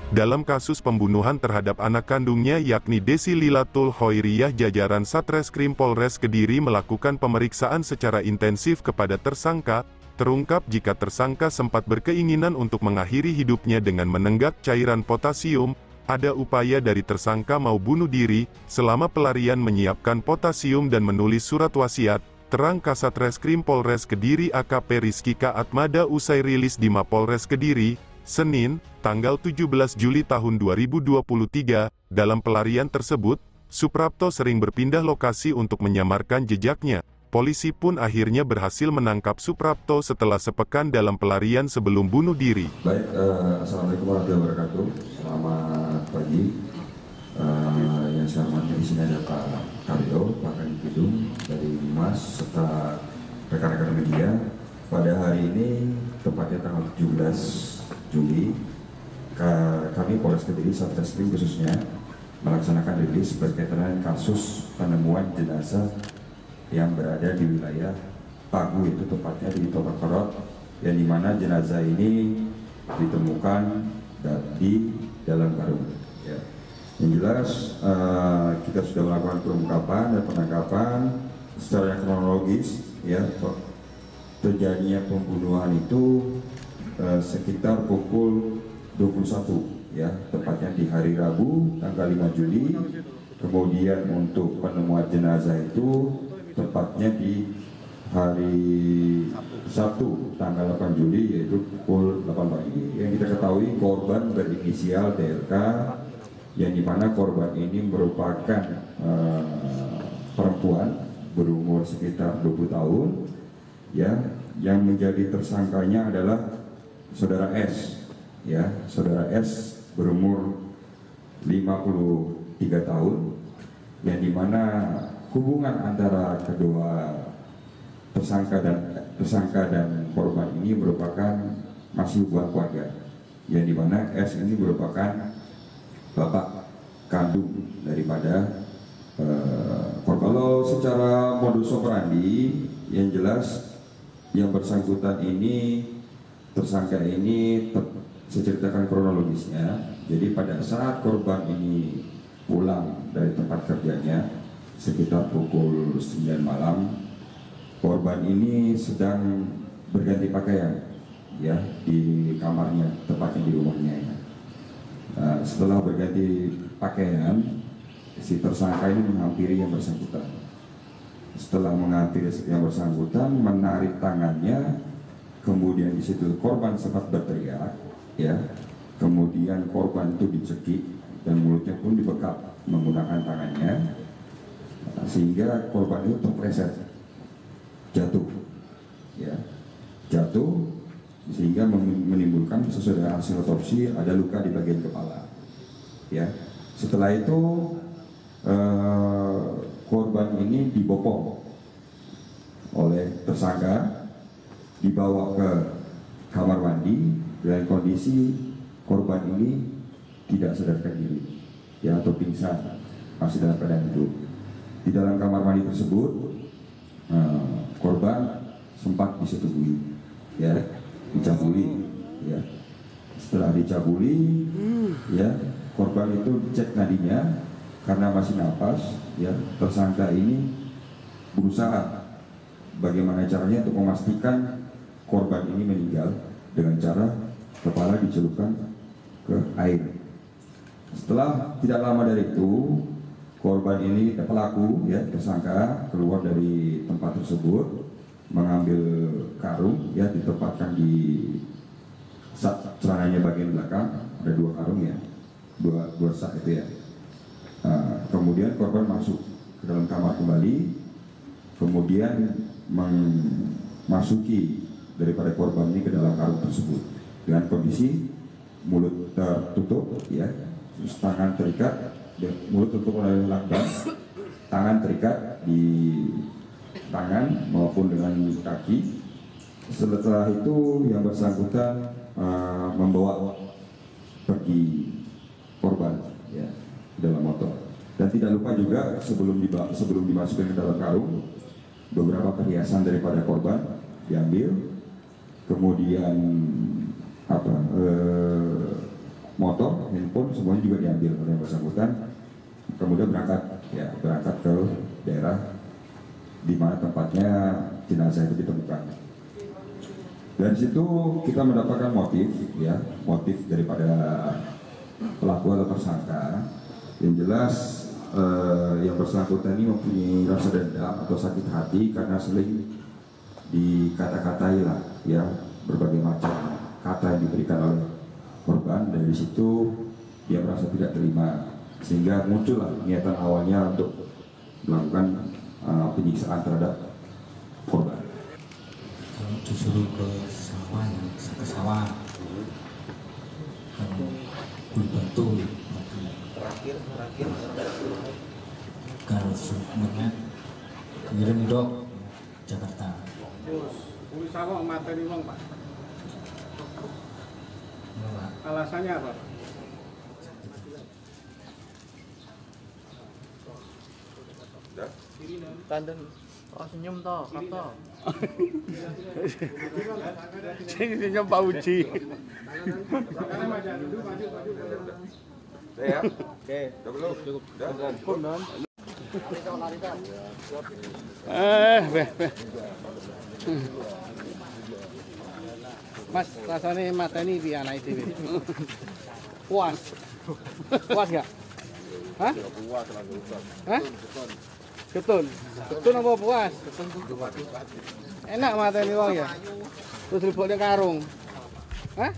Dalam kasus pembunuhan terhadap anak kandungnya yakni Desi Lilatul Khoiriyah, jajaran Satreskrim Polres Kediri melakukan pemeriksaan secara intensif kepada tersangka. Terungkap jika tersangka sempat berkeinginan untuk mengakhiri hidupnya dengan menenggak cairan potasium. Ada upaya dari tersangka mau bunuh diri. Selama pelarian menyiapkan potasium dan menulis surat wasiat, terang Kasatreskrim Polres Kediri AKP Rizkika Atmada usai rilis di Mapolres Kediri, Senin, tanggal 17 Juli tahun 2023, dalam pelarian tersebut, Suprapto sering berpindah lokasi untuk menyamarkan jejaknya. Polisi pun akhirnya berhasil menangkap Suprapto setelah sepekan dalam pelarian sebelum bunuh diri. Baik, Assalamualaikum warahmatullahi wabarakatuh. Selamat pagi. Yang saya hormati di sini ada Pak Karyo, Pak Kadipidum dari Mas serta rekan-rekan media. Pada hari ini, tepatnya tanggal 17 Juli, kami Polres Kediri Satreskrim khususnya melaksanakan rilis berkaitan dengan kasus penemuan jenazah yang berada di wilayah Pagu, itu tepatnya di Tobakorot, yang dimana jenazah ini ditemukan di dalam karung. Ya. Yang jelas kita sudah melakukan pengungkapan dan penangkapan secara kronologis. Ya, terjadinya pembunuhan itu sekitar pukul 21, ya, tepatnya di hari Rabu tanggal 5 Juli. Kemudian untuk penemuan jenazah itu tepatnya di hari Sabtu tanggal 8 Juli, yaitu pukul 8 pagi. Yang kita ketahui korban berinisial DLK, yang dimana korban ini merupakan perempuan berumur sekitar 20 tahun, ya, yang menjadi tersangkanya adalah saudara S, ya, saudara S berumur 53 tahun, yang dimana hubungan antara kedua tersangka dan korban ini merupakan masih hubungan keluarga, yang dimana S ini merupakan bapak kandung daripada korban. Kalau secara modus operandi, yang jelas yang bersangkutan ini, tersangka ini, saya ceritakan kronologisnya. Jadi pada saat korban ini pulang dari tempat kerjanya sekitar pukul 9 malam, korban ini sedang berganti pakaian, ya, di kamarnya, tepatnya di rumahnya. Setelah berganti pakaian, si tersangka ini menghampiri yang bersangkutan. Setelah menghampiri yang bersangkutan, menarik tangannya, kemudian di situ korban sempat berteriak, ya. Kemudian korban itu dicekik dan mulutnya pun dibekap menggunakan tangannya, sehingga korban itu terpleset, jatuh, ya, jatuh, sehingga menimbulkan sesuai dengan hasil otopsi ada luka di bagian kepala, ya. Setelah itu korban ini dibopong oleh tersangka, dibawa ke kamar mandi dengan kondisi korban ini tidak sadarkan diri, ya, atau pingsan, masih dalam keadaan hidup. Di dalam kamar mandi tersebut korban sempat disetubui, ya, dicabuli, ya. Setelah dicabuli, ya, korban itu cek nadinya, karena masih napas, ya, tersangka ini berusaha bagaimana caranya untuk memastikan korban ini meninggal dengan cara kepala dicelupkan ke air. Setelah tidak lama dari itu, korban ini, pelaku, ya, tersangka, keluar dari tempat tersebut, mengambil karung, ya, ditempatkan di celananya bagian belakang, ada 2 karung, ya, dua sak itu, ya. Kemudian korban masuk ke dalam kamar kembali, kemudian memasuki daripada korban ini ke dalam karung tersebut dengan kondisi mulut tertutup, ya, terus tangan terikat, mulut tertutup oleh lakban, tangan terikat di tangan maupun dengan kaki. Setelah itu yang bersangkutan membawa pergi korban, ya, dalam motor. Dan tidak lupa juga sebelum dimasukkan ke dalam karung, beberapa perhiasan daripada korban diambil, kemudian motor, yang bersangkutan, kemudian berangkat ke daerah di mana tempatnya jenazah itu ditemukan. Dari situ kita mendapatkan motif daripada pelaku atau tersangka. Yang jelas yang bersangkutan ini mempunyai rasa dendam atau sakit hati karena sering dikata-katai lah ya, berbagai macam kata yang diberikan oleh korban. Dari situ dia merasa tidak terima, sehingga muncullah niatan awalnya untuk melakukan penyiksaan terhadap korban. Kalau disuruh ke sawah, kalau batu, kalau semuanya kirim dok Jakarta. Bumi sawah materi wong Pak. Alasannya apa? Tanden. Oh senyum toh, kata. Sing senyum Pak Uji. Ya, oke, cukup. Mas, rasanya mateni piye anak dhewe? Puas. Puas gak? Hah? Hah? Ketun. Ketun apa puas? Enak mateni wong ya. Terus dilebokne karung. Hah?